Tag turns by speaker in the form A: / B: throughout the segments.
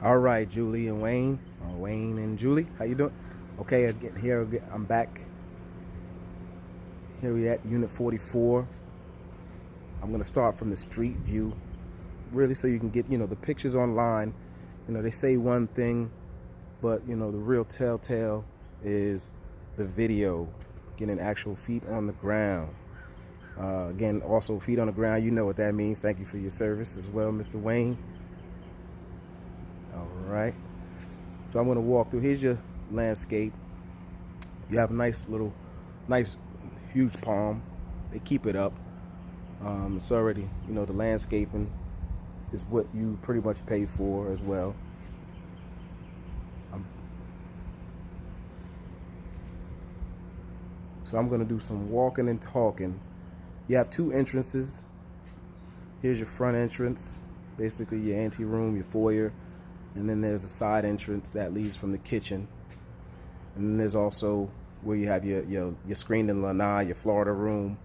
A: All right, Julie and Wayne, or Wayne and Julie, how you doing? Okay, I'm back. Here we at Unit 44. I'm gonna start from the street view, really, so you can get the pictures online. They say one thing, but the real telltale is the video, getting actual feet on the ground. Again, also feet on the ground. You know what that means. Thank you for your service as well, Mr. Wayne. All right. So I'm gonna walk through. Here's your landscape. You have a nice, huge palm. They keep it up. It's already, the landscaping is what you pretty much pay for as well. So I'm gonna do some walking and talking. You have two entrances. Here's your front entrance, basically your ante room, your foyer, and then there's a side entrance that leads from the kitchen. And then there's also where you have your screened in lanai, your Florida room,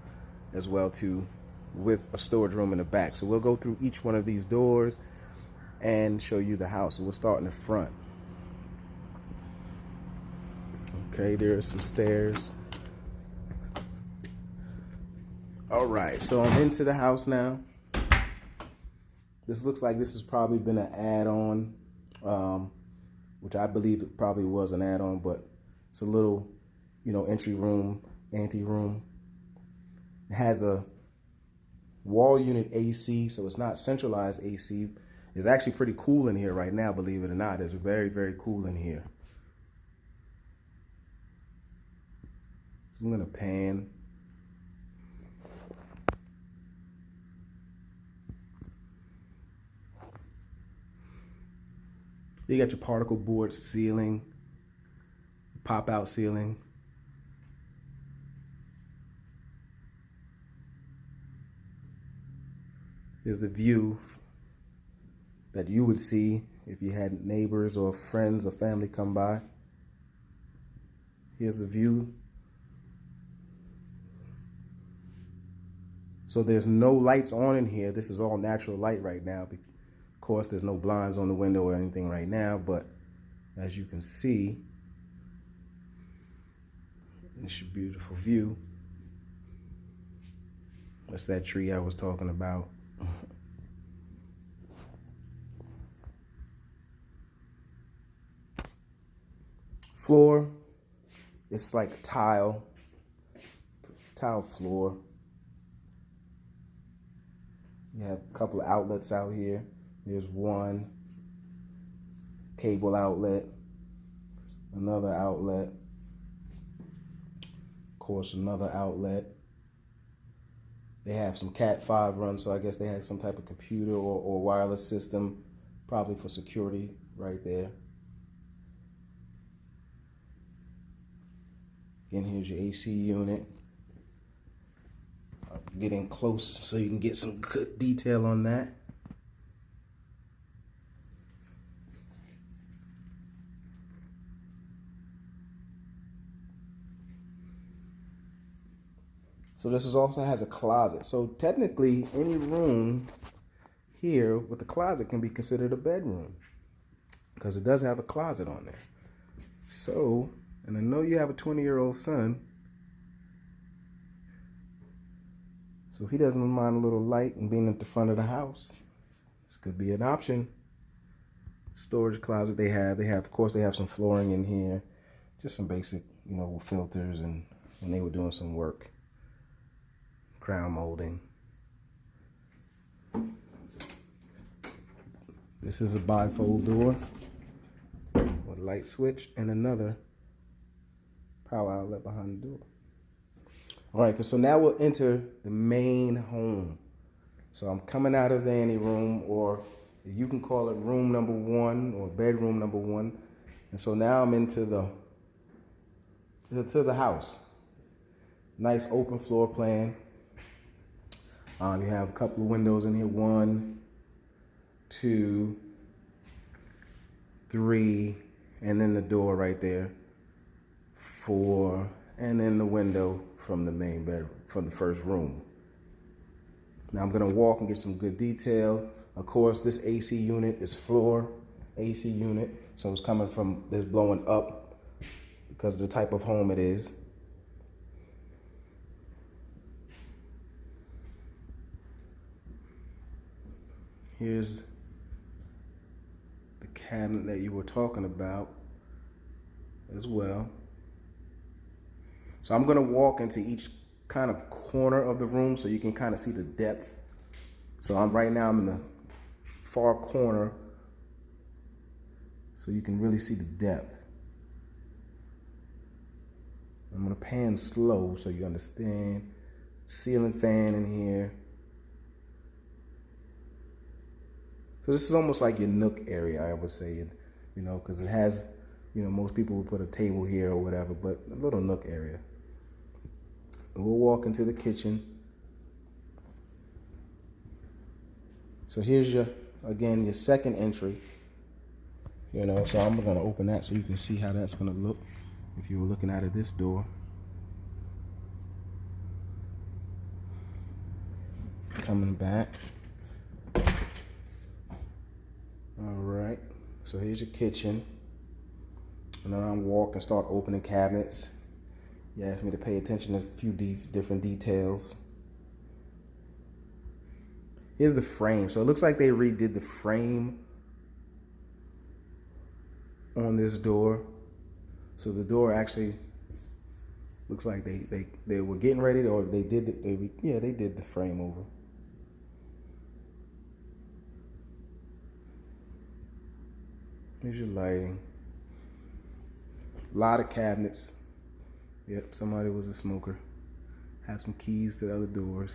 A: as well too, with a storage room in the back. So we'll go through each one of these doors and show you the house. So we'll start in the front. Okay, there's some stairs. All right, so I'm into the house now. This looks like this has probably been an add-on, which I believe it probably was an add-on, but it's a little, entry room, ante room. It has a wall unit AC, so it's not centralized AC. It's actually pretty cool in here right now, believe it or not. It's very, very cool in here. So I'm gonna pan. You got your particle board ceiling, pop out ceiling. Here's the view that you would see if you had neighbors or friends or family come by. Here's the view. So there's no lights on in here. This is all natural light right now. Of course, there's no blinds on the window or anything right now, but as you can see, it's a beautiful view. That's that tree I was talking about. Floor, it's like tile floor. You have a couple of outlets out here. There's one cable outlet, another outlet, of course, another outlet. They have some Cat 5 runs, so I guess they had some type of computer or wireless system, probably for security right there. Again, here's your AC unit. Getting close so you can get some good detail on that. So this also has a closet. So technically, any room here with a closet can be considered a bedroom because it does have a closet on there. So, and I know you have a 20-year-old son, so if he doesn't mind a little light and being at the front of the house, this could be an option. Storage closet they have, of course, they have some flooring in here, just some basic, filters, and when they were doing some work. Crown molding. This is a bifold door with a light switch and another power outlet behind the door. All right, so now we'll enter the main home. So I'm coming out of the ante room, or you can call it room number one or bedroom number one. And so now I'm into the house. Nice open floor plan. You have a couple of windows in here, 1, 2, 3, and then the door right there, 4, and then the window from the main bedroom, from the first room. Now I'm gonna walk and get some good detail. Of course, this AC unit is floor, AC unit. So it's coming from, it's blowing up because of the type of home it is. Here's the cabinet that you were talking about as well. So I'm gonna walk into each kind of corner of the room so you can kind of see the depth. So right now I'm in the far corner so you can really see the depth. I'm gonna pan slow so you understand. Ceiling fan in here. So this is almost like your nook area, I would say, you know, because it has, you know, most people would put a table here or whatever, but a little nook area. And we'll walk into the kitchen. So here's your, again, your second entry. You know, so I'm gonna open that so you can see how that's gonna look if you were looking out of this door. Coming back. All right, so here's your kitchen. And then I'm walking, start opening cabinets. You asked me to pay attention to a few different details. Here's the frame. So it looks like they redid the frame on this door. So the door actually looks like they were getting ready to, or they did they did the frame over. Here's your lighting. A lot of cabinets. Yep, somebody was a smoker. Have some keys to the other doors.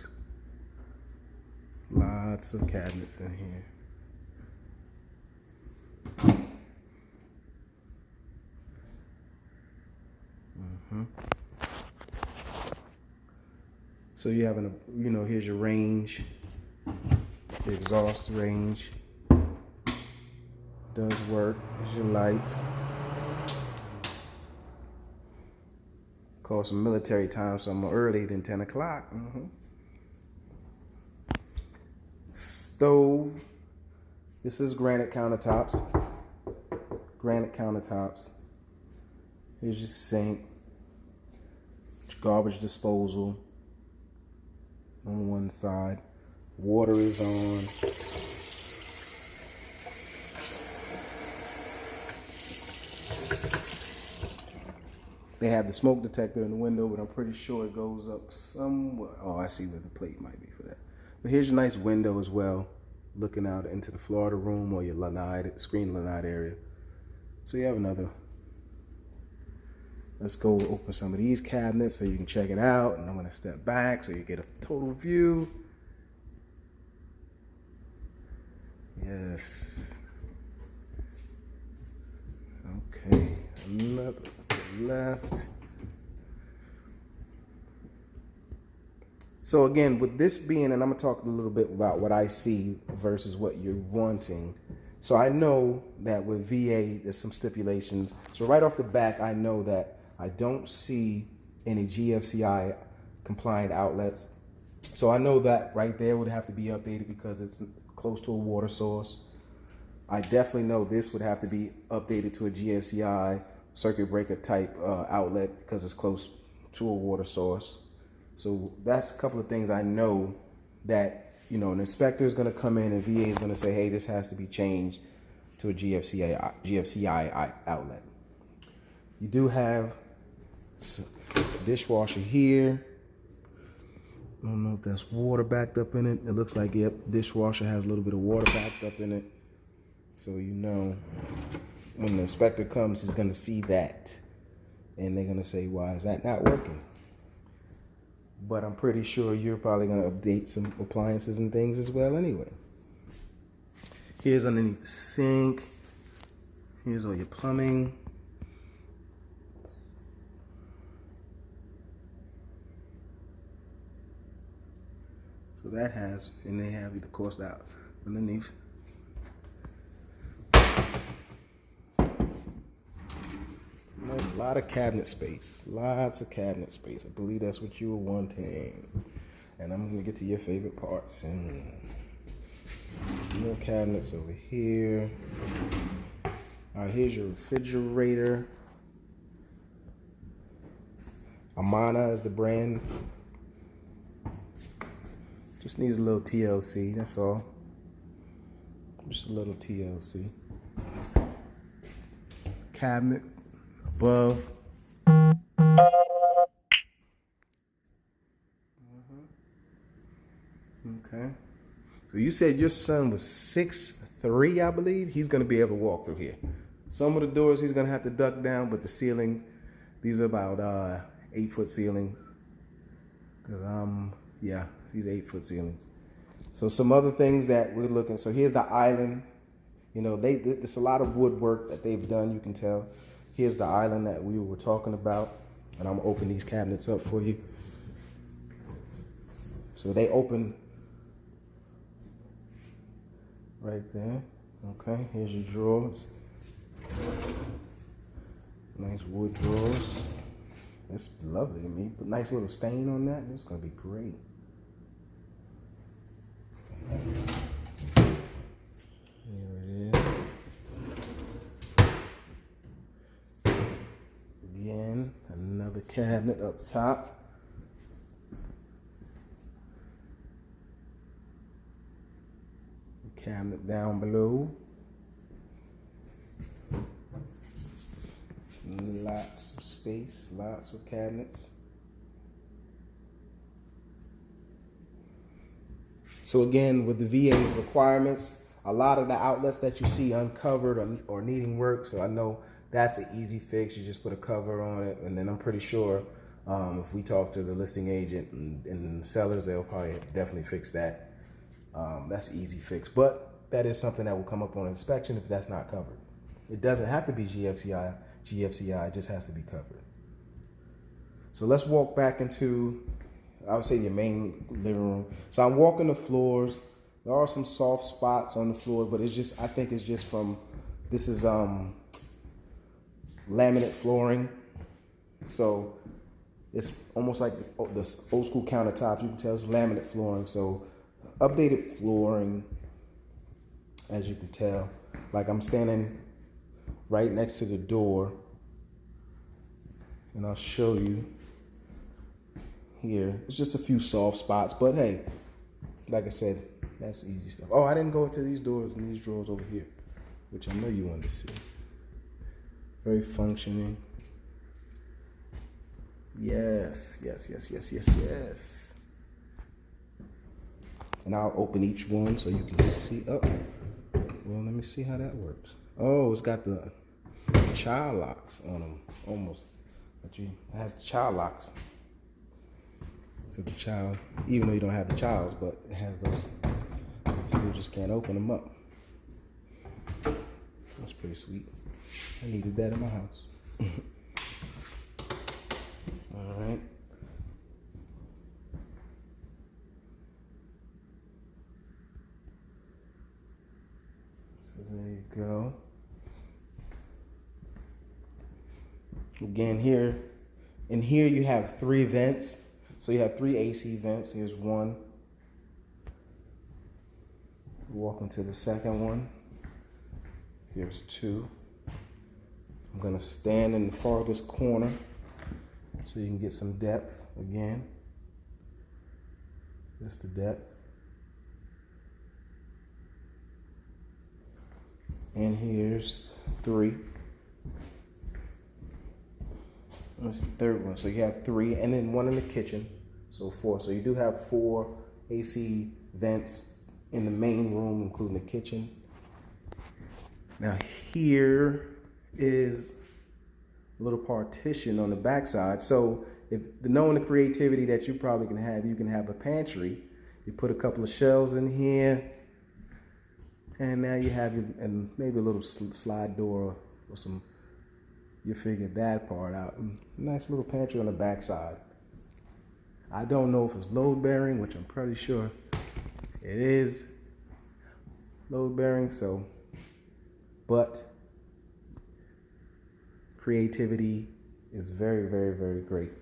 A: Lots of cabinets in here. So you have you know, here's your range, the exhaust range. Does work. Here's your lights. Call some military time, so I'm early than 10 o'clock. Stove. This is granite countertops. Granite countertops. Here's your sink. Garbage disposal on one side. Water is on. They have the smoke detector in the window, but I'm pretty sure it goes up somewhere. Oh, I see where the plate might be for that. But here's your nice window as well, looking out into the Florida room or your screen lanai area. So you have another. Let's go open some of these cabinets so you can check it out. And I'm gonna step back so you get a total view. Yes. Okay, another left. So again, with this being, and I'm gonna talk a little bit about what I see versus what you're wanting. So I know that with VA, there's some stipulations. So right off the back, I know that I don't see any GFCI compliant outlets. So I know that right there would have to be updated because it's close to a water source. I definitely know this would have to be updated to a GFCI circuit breaker type outlet because it's close to a water source. So that's a couple of things I know that, you know, an inspector is going to come in and VA is going to say, hey, this has to be changed to a GFCI outlet. You do have a dishwasher here. I don't know if that's water backed up in it. It looks like, yep, dishwasher has a little bit of water backed up in it. So you know, when the inspector comes, he's going to see that. And they're going to say, why is that not working? But I'm pretty sure you're probably going to update some appliances and things as well anyway. Here's underneath the sink. Here's all your plumbing. So that has, and they have, of course, that underneath. A lot of cabinet space, lots of cabinet space. I believe that's what you were wanting. And I'm gonna get to your favorite parts. And more cabinets over here. right, here's your refrigerator. Amana is the brand. Just needs a little TLC, that's all. Just a little TLC. Cabinet above. Okay. So you said your son was 6'3", I believe. He's going to be able to walk through here. Some of the doors he's going to have to duck down, but the ceilings, these are about 8-foot ceilings. Cause yeah, these 8-foot ceilings. So some other things that we're looking. So here's the island. You know, there's a lot of woodwork that they've done. You can tell. Here's the island that we were talking about, and I'm gonna open these cabinets up for you. So they open right there. Okay, here's your drawers. Nice wood drawers. That's lovely to me. Put a nice little stain on that. It's gonna be great. Here it is. Again, another cabinet up top. The cabinet down below. Lots of space, lots of cabinets. So again, with the VA requirements, a lot of the outlets that you see uncovered or needing work, so I know that's an easy fix. You just put a cover on it, and then I'm pretty sure if we talk to the listing agent and the sellers, they'll probably definitely fix that. That's an easy fix, but that is something that will come up on inspection if that's not covered. It doesn't have to be GFCI, it just has to be covered. So let's walk back into, I would say, your main living room. So I'm walking the floors. There are some soft spots on the floor, but it's just, I think it's just from, this is laminate flooring. So it's almost like the old school countertops. You can tell it's laminate flooring. So updated flooring, as you can tell. Like I'm standing right next to the door, and I'll show you here. It's just a few soft spots, but hey, like I said, that's easy stuff. Oh, I didn't go into these doors and these drawers over here, which I know you wanted to see. Very functioning. Yes. And I'll open each one so you can see. Oh, well, let me see how that works. Oh, it's got the child locks on them, almost. But it has the child locks. So the child, even though you don't have the childs, but it has those, so people just can't open them up. That's pretty sweet. I needed that in my house. All right. So there you go. Again, here you have 3 vents. So you have 3 AC vents. Here's one. Walk into the second one. Here's 2. I'm gonna stand in the farthest corner so you can get some depth again. That's the depth. And here's 3. That's the third one. So you have 3, and then 1 in the kitchen. So 4. So you do have 4 AC vents in the main room, including the kitchen. Now here is a little partition on the backside. So if knowing the creativity that you probably can have a pantry. You put a couple of shelves in here, and now you have and maybe a little slide door or some. You figured that part out. Nice little pantry on the backside. I don't know if it's load bearing, which I'm pretty sure it is load bearing. So, but creativity is very, very, very great.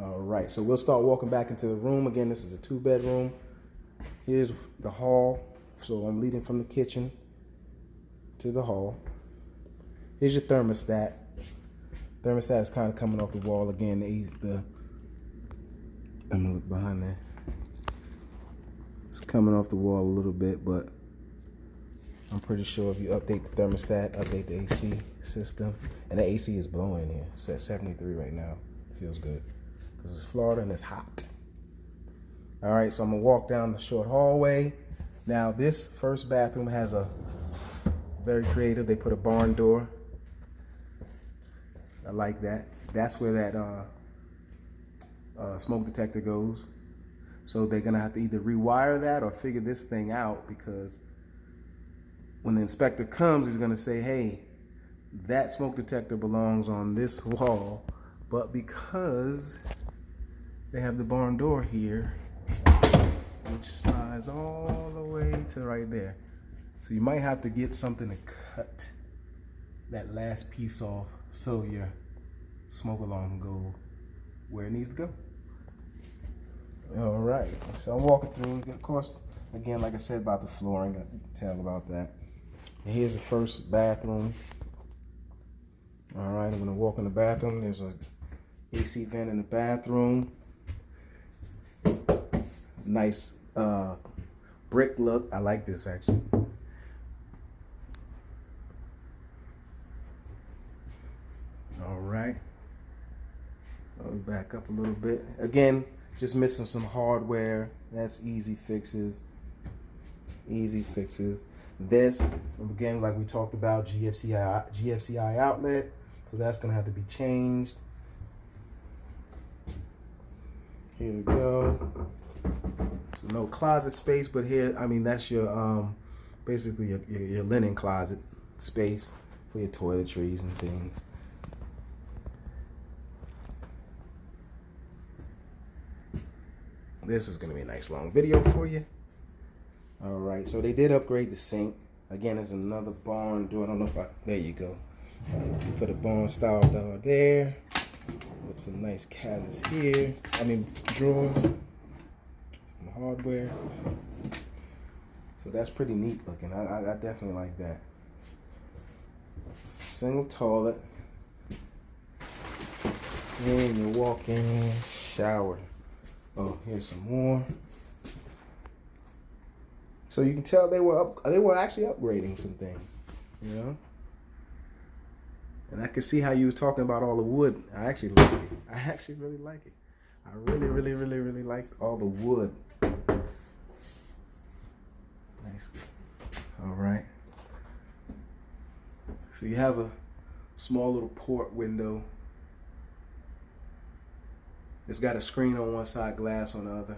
A: All right, so we'll start walking back into the room. Again, this is a 2-bedroom. Here's the hall. So I'm leading from the kitchen. to the hall. Here's your thermostat. Thermostat is kind of coming off the wall again. I'm gonna look behind there. It's coming off the wall a little bit, but I'm pretty sure if you update the thermostat, update the AC system, and the AC is blowing in here. It's at 73 right now. Feels good because it's Florida and it's hot. All right, so I'm gonna walk down the short hallway. Now this first bathroom has a very creative. They put a barn door. I like that. That's where that smoke detector goes. So they're gonna have to either rewire that or figure this thing out, because when the inspector comes, he's gonna say, hey, that smoke detector belongs on this wall, but because they have the barn door here, which slides all the way to right there. So you might have to get something to cut that last piece off so your smoke alarm can go where it needs to go. All right, so I'm walking through. Of course, again, like I said about the flooring, I can tell about that. And here's the first bathroom. All right, I'm gonna walk in the bathroom. There's a AC vent in the bathroom. Nice brick look. I like this actually. All right. I'll back up a little bit. Again, just missing some hardware. That's easy fixes. Easy fixes. This, again, like we talked about, GFCI outlet. So that's gonna have to be changed. Here we go. So no closet space, but here, I mean, that's your basically your linen closet space for your toiletries and things. This is gonna be a nice long video for you. All right, so they did upgrade the sink. Again, there's another barn door. I don't know if there you go. You put a barn style door there with some nice cabinets here. I mean, drawers, some hardware. So that's pretty neat looking. I definitely like that. Single toilet. And you walk in, shower. Oh, here's some more. So you can tell they were actually upgrading some things, you know. And I can see how you were talking about all the wood. I actually like it. I actually really like it. I really like all the wood. Nice. All right. So you have a small little port window. It's got a screen on one side, glass on the other.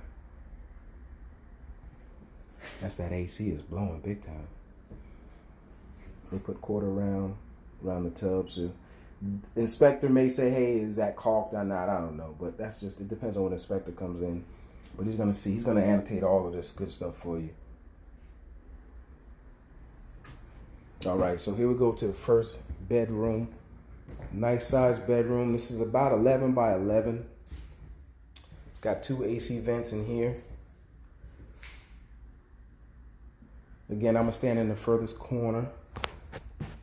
A: That's that AC is blowing big time. They put quarter around the tub. So the inspector may say, hey, is that caulked or not? I don't know. But that's just, it depends on when the inspector comes in. But he's gonna see, he's gonna annotate all of this good stuff for you. All right, so here we go to the first bedroom. Nice sized bedroom. This is about 11 by 11. It's got 2 AC vents in here. Again, I'm gonna stand in the furthest corner.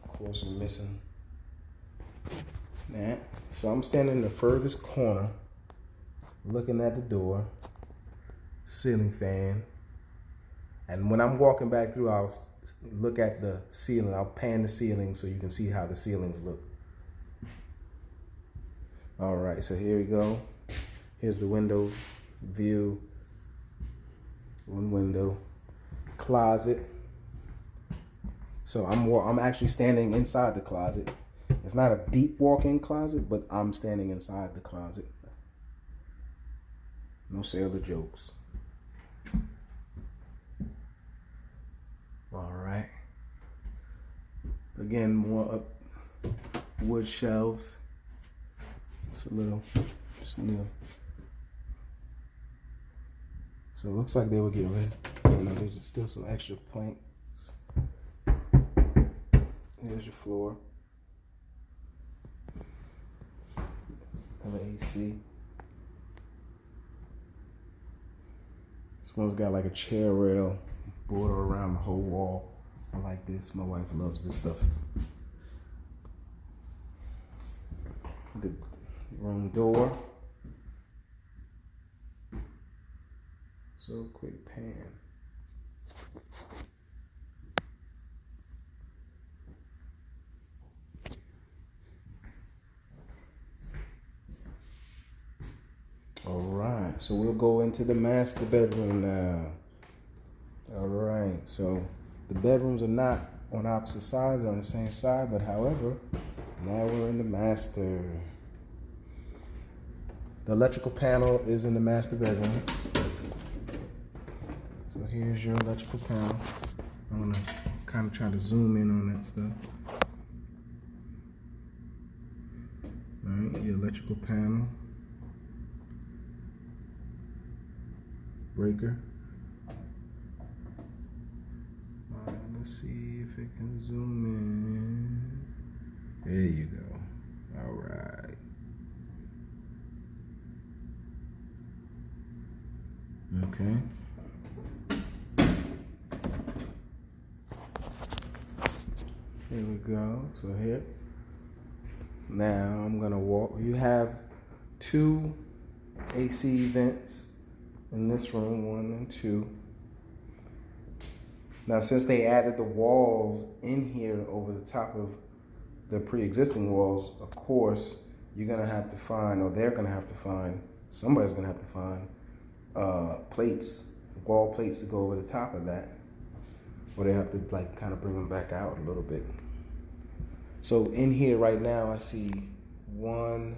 A: Of course, I'm missing that. So I'm standing in the furthest corner, looking at the door, ceiling fan. And when I'm walking back through, I'll look at the ceiling. I'll pan the ceiling so you can see how the ceilings look. All right, so here we go. Here's the window view. One window. Closet. So I'm actually standing inside the closet. It's not a deep walk-in closet, but I'm standing inside the closet. No sailor jokes. All right. Again, more up wood shelves. It's a little, just new. So it looks like they were getting rid of, you know, there's still some extra planks. Here's your floor. Another AC. This one's got like a chair rail border around the whole wall. I like this. My wife loves this stuff. The room door. So quick pan. All right, so we'll go into the master bedroom now. All right, so the bedrooms are not on opposite sides, they're on the same side, but however, now we're in the master. The electrical panel is in the master bedroom. So here's your electrical panel. I'm gonna kind of try to zoom in on that stuff. All right, your electrical panel. Breaker. All right, let's see if it can zoom in. There you go. All right. Okay. Here we go. So here. Now I'm gonna walk. You have 2 AC vents in this room, 1 and 2. Now, since they added the walls in here over the top of the pre-existing walls, of course, you're gonna have to find, or they're gonna have to find, somebody's gonna have to find plates, wall plates to go over the top of that, or they have to like kind of bring them back out a little bit. So in here right now, I see 1,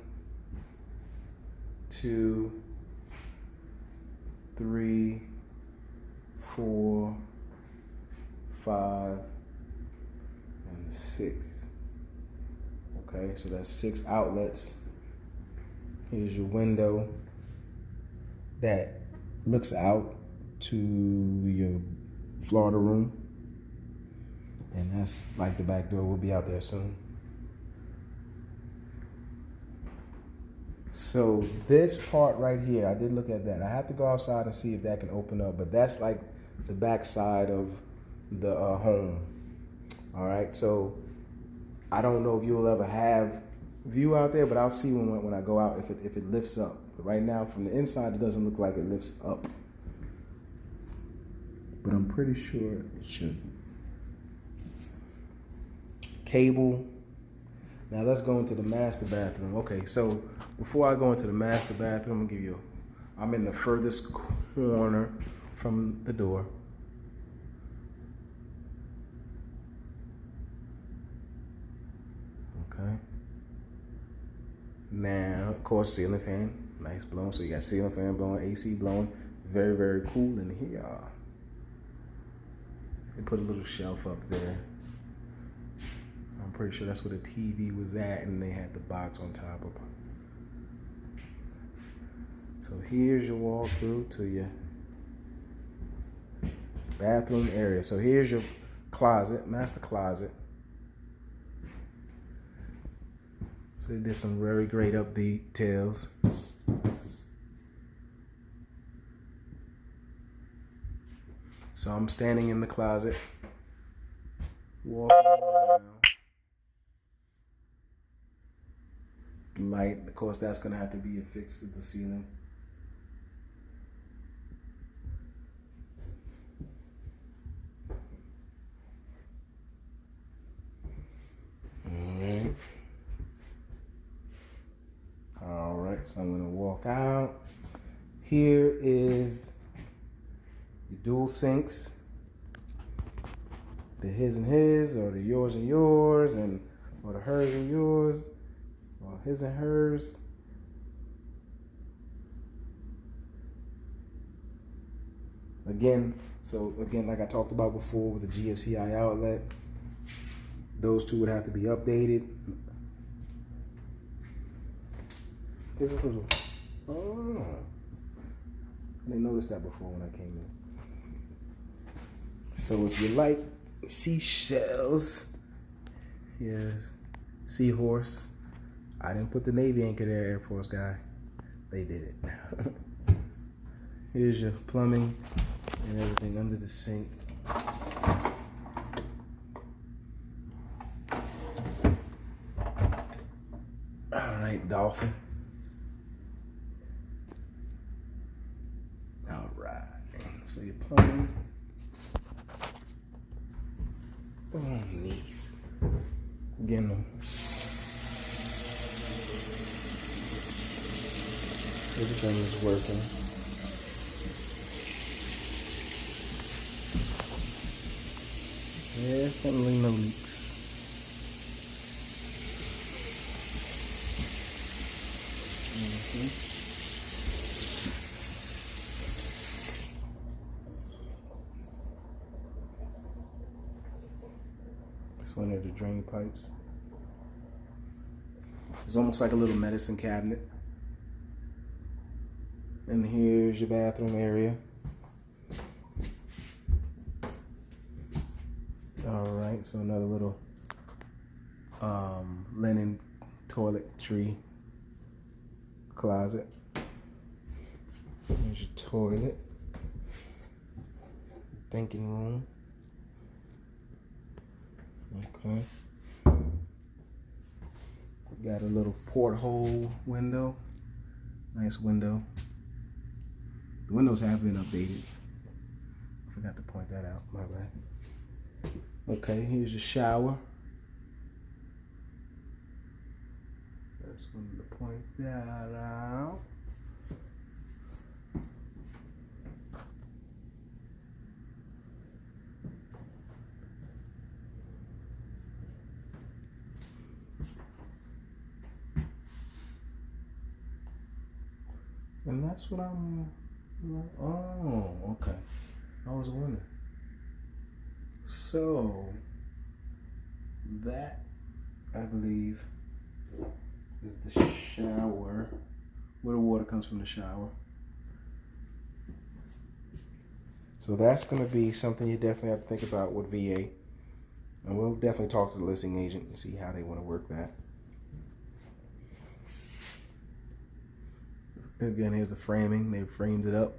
A: 2, 3, 4, 5, and 6. Okay, so that's 6 outlets. Here's your window that looks out to your Florida room. And that's like the back door. We'll be out there soon. So this part right here, I did look at that. I have to go outside and see if that can open up, but that's like the back side of the home. All right, so I don't know if you'll ever have view out there, but I'll see when I go out if it lifts up. But right now, from the inside, it doesn't look like it lifts up, but I'm pretty sure it should. Cable. Now let's go into the master bathroom. Okay, so before I go into the master bathroom, I'm in the furthest corner from the door. Okay. Now, of course, ceiling fan, nice blowing. So you got ceiling fan blowing, AC blowing, very, very cool in here. They put a little shelf up there. I'm pretty sure that's where the TV was at, and they had the box on top of it. So here's your walkthrough to your bathroom area. So here's your closet, master closet. So they did some very great up details. So I'm standing in the closet, walking around. Light, of course, that's gonna have to be affixed to the ceiling. All right, so I'm gonna walk out. Here is your dual sinks, the his and his, or the yours and yours, or the hers and yours, or his and hers. Again, like I talked about before with the GFCI outlet, those two would have to be updated. Here's a little, oh, I didn't notice that before when I came in. So if you like seashells, yes, seahorse. I didn't put the Navy anchor there, Air Force guy. They did it. Here's your plumbing and everything under the sink. dolphin. All right. So your plumbing. Oh, nice. Getting them. Everything is working. Yeah, definitely no leaks. This one are the drain pipes. It's almost like a little medicine cabinet. And here's your bathroom area. All right, so another little linen toiletry closet. Here's your toilet. Thinking room. Okay. Got a little porthole window. Nice window. The windows have been updated. I forgot to point that out, my bad. Okay, here's your shower. Just wanted to point that out. And that's what I'm, oh, okay. I was wondering. So, that, I believe, is the shower, where the water comes from the shower. So that's going to be something you definitely have to think about with VA. And we'll definitely talk to the listing agent and see how they want to work that. Again, here's the framing. They framed it up.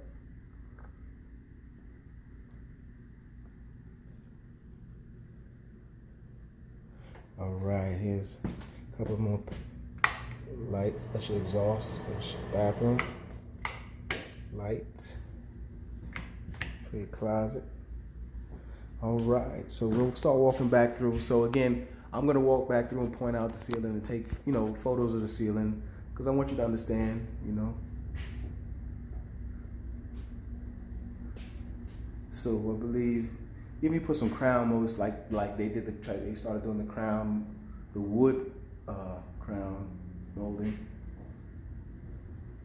A: All right, here's a couple more lights. That's your exhaust for the bathroom. Lights for your closet. All right, so we'll start walking back through. So again, I'm gonna walk back through and point out the ceiling and take, photos of the ceiling, because I want you to understand, So I believe, even put some crown moldings like they did they started doing the wood crown molding.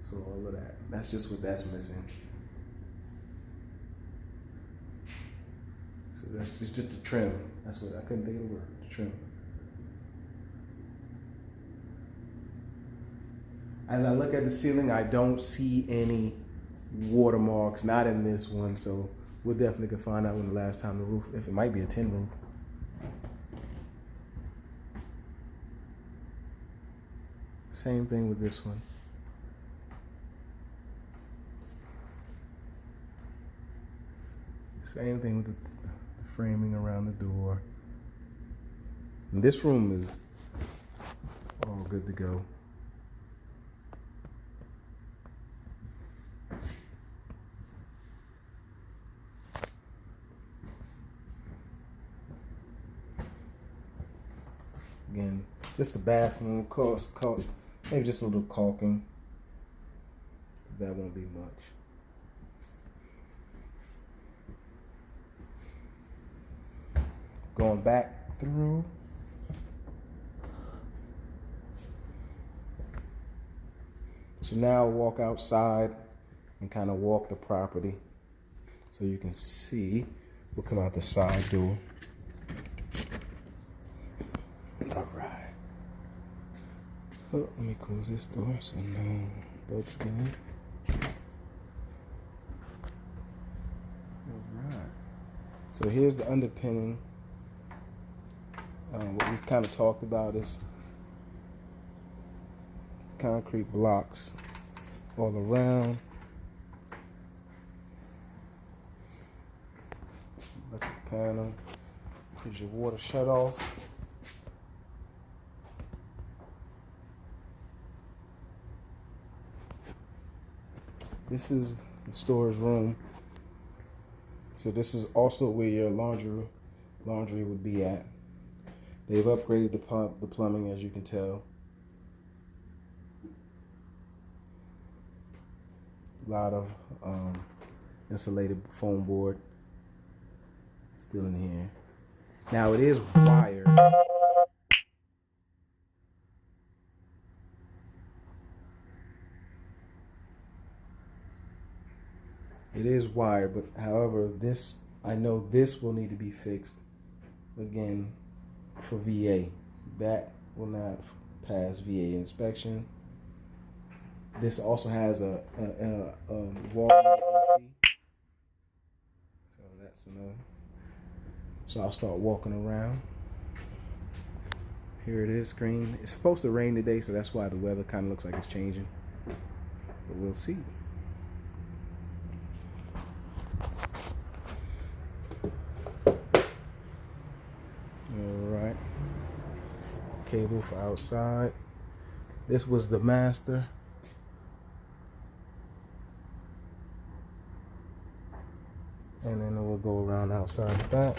A: So all of that. That's just what that's missing. So it's just a trim. That's what I couldn't think of the word. Trim. As I look at the ceiling, I don't see any watermarks, not in this one, so we'll definitely can find out when the last time the roof, if it might be a tin roof. Same thing with this one. Same thing with the framing around the door. And this room is all good to go. Again, just the bathroom, cost maybe just a little caulking. That won't be much. Going back through. So now walk outside and kind of walk the property so you can see. We'll come out the side door. All right. Oh, let me close this door so no bugs get in. All right. So here's the underpinning. What we kind of talked about is concrete blocks all around. Electric panel. Here's your water shut off. This is the storage room. So this is also where your laundry would be at. They've upgraded the plumbing, as you can tell. A lot of insulated foam board still in here. Now it is wired. It is wired, but however, I know this will need to be fixed again for VA. That will not pass VA inspection. This also has a wall AC. So that's another. So I'll start walking around. Here it is, green. It's supposed to rain today, so that's why the weather kind of looks like it's changing. But we'll see. Alright. Cable for outside. This was the master. And then we'll go around outside the back.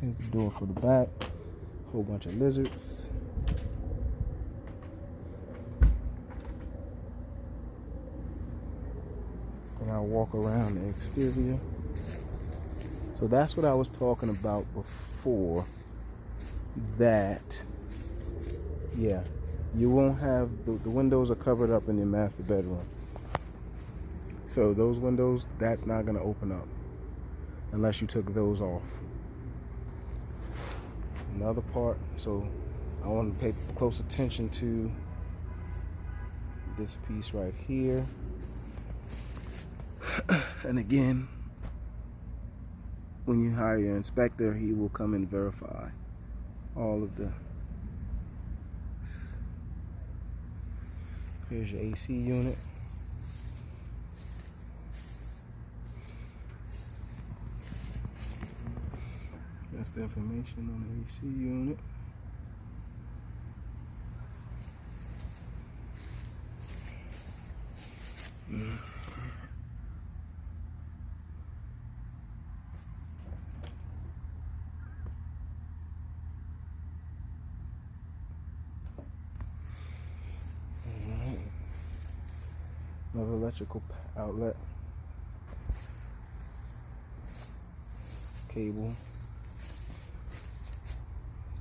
A: Here's the door for the back. Whole bunch of lizards. And I'll walk around the exterior. So that's what I was talking about before. That, yeah, you won't have, the windows are covered up in your master bedroom. So those windows, that's not going to open up unless you took those off. Another part, so I want to pay close attention to this piece right here. And again, when you hire your inspector, he will come and verify all of the. Here's your AC unit. That's the information on the AC unit. Alright. Another electrical outlet. Cable.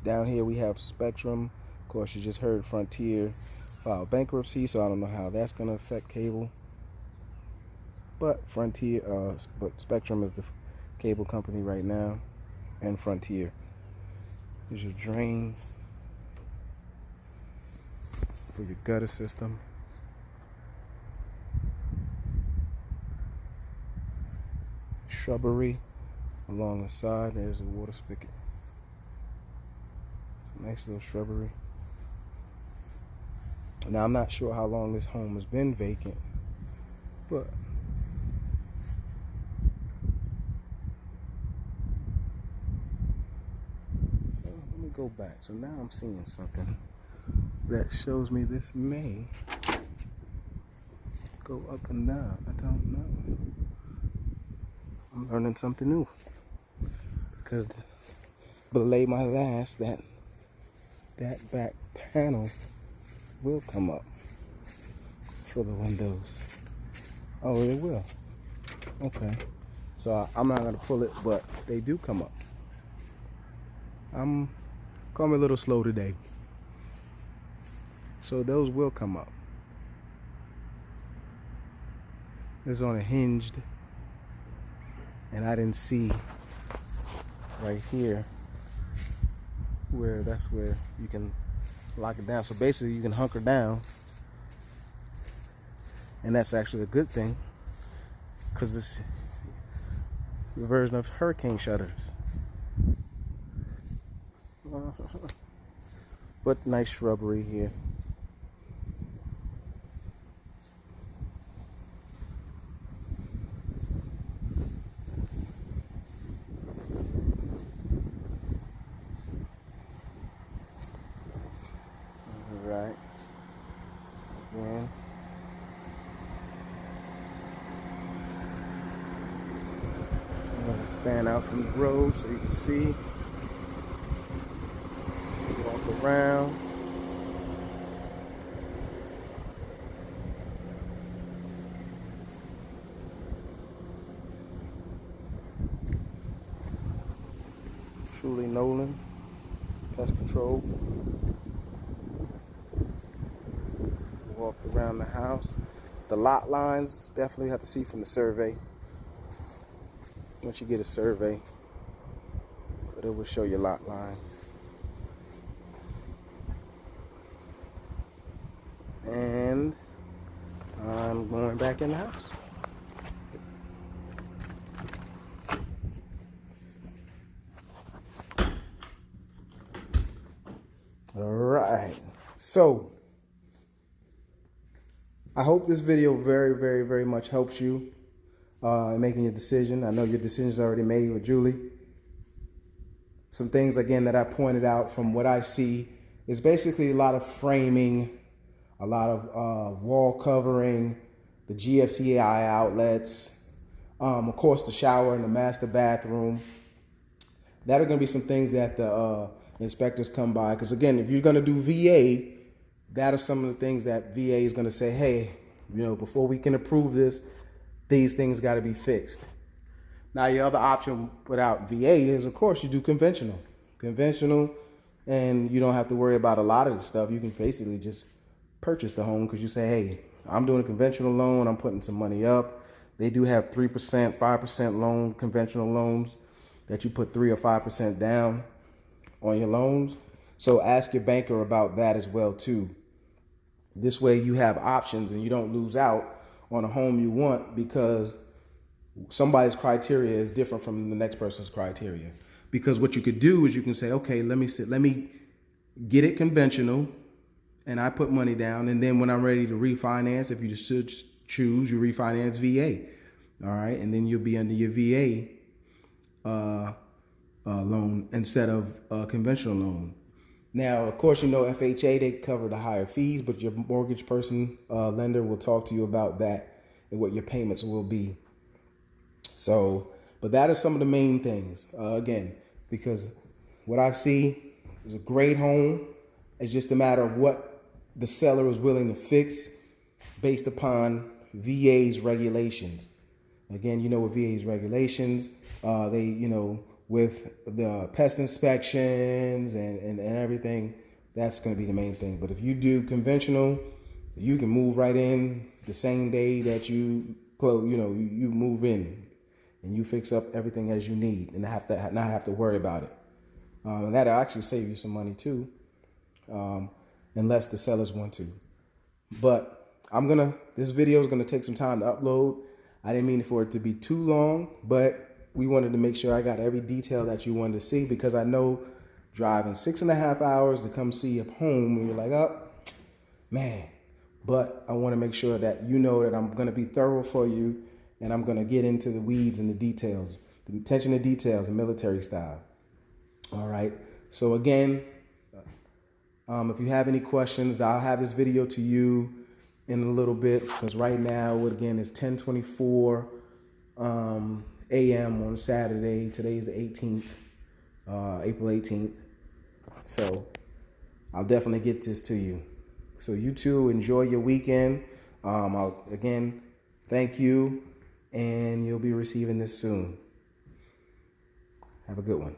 A: Down here we have Spectrum. Of course, you just heard Frontier filed bankruptcy, so I don't know how that's going to affect cable. But but Spectrum is the cable company right now, and Frontier. Here's your drain for your gutter system. Shrubbery along the side. There's a water spigot. Nice little shrubbery. Now I'm not sure how long this home has been vacant, but let me go back. So now I'm seeing something that shows me this may go up and down. I don't know. I'm learning something new. Because belay my last, that back panel will come up for the windows. Oh, it will. Okay. So I'm not gonna pull it, but they do come up. I'm a little slow today. So those will come up. It's on a hinged, and I didn't see right here where that's where you can lock it down. So basically you can hunker down, and that's actually a good thing because it's the version of hurricane shutters. But nice shrubbery here. Right. Again. fan out from the road so you can see. Walk around. Truly Nolan, Pest Control. Walked around the house. The lot lines definitely have to see from the survey. Once you get a survey, but it will show your lot lines. And I'm going back in the house. All right, so I hope this video very much helps you in making your decision. I know your decision's already made with Julie. Some things, again, that I pointed out from what I see is basically a lot of framing, a lot of wall covering, the GFCI outlets, of course the shower and the master bathroom. That are going to be some things that the inspectors come by, because again, if you're going to do VA, that are some of the things that VA is going to say, hey, you know, before we can approve this, these things got to be fixed. Now, your other option without VA is, of course, you do conventional. Conventional, and you don't have to worry about a lot of the stuff. You can basically just purchase the home because you say, hey, I'm doing a conventional loan. I'm putting some money up. They do have 3%, 5% loan, conventional loans that you put 3 or 5% down on your loans. So ask your banker about that as well, too. This way you have options and you don't lose out on a home you want because somebody's criteria is different from the next person's criteria. Because what you could do is you can say, okay, let me get it conventional and I put money down. And then when I'm ready to refinance, if you should choose, you refinance VA. All right. And then you'll be under your VA loan instead of a conventional loan. Now, of course, you know, FHA, they cover the higher fees, but your mortgage person, lender will talk to you about that and what your payments will be. So, but that is some of the main things, again, because what I see is a great home. It's just a matter of what the seller is willing to fix based upon VA's regulations. Again, you know, with VA's regulations, they, you know, with the pest inspections and everything, that's going to be the main thing. But if you do conventional, you can move right in the same day that you close, you know, you move in and you fix up everything as you need and not have to worry about it. And that'll actually save you some money too, unless the sellers want to. But this video is going to take some time to upload. I didn't mean for it to be too long, but we wanted to make sure I got every detail that you wanted to see, because I know driving 6.5 hours to come see a home and you're like, oh, man. But I want to make sure that you know that I'm going to be thorough for you and I'm going to get into the weeds and the details, the attention to details, the military style. All right. So again, if you have any questions, I'll have this video to you in a little bit, because right now, again, it's 10:24 a.m. on Saturday. Today's the 18th, April 18th. So I'll definitely get this to you. So you too, enjoy your weekend. Again, thank you, and you'll be receiving this soon. Have a good one.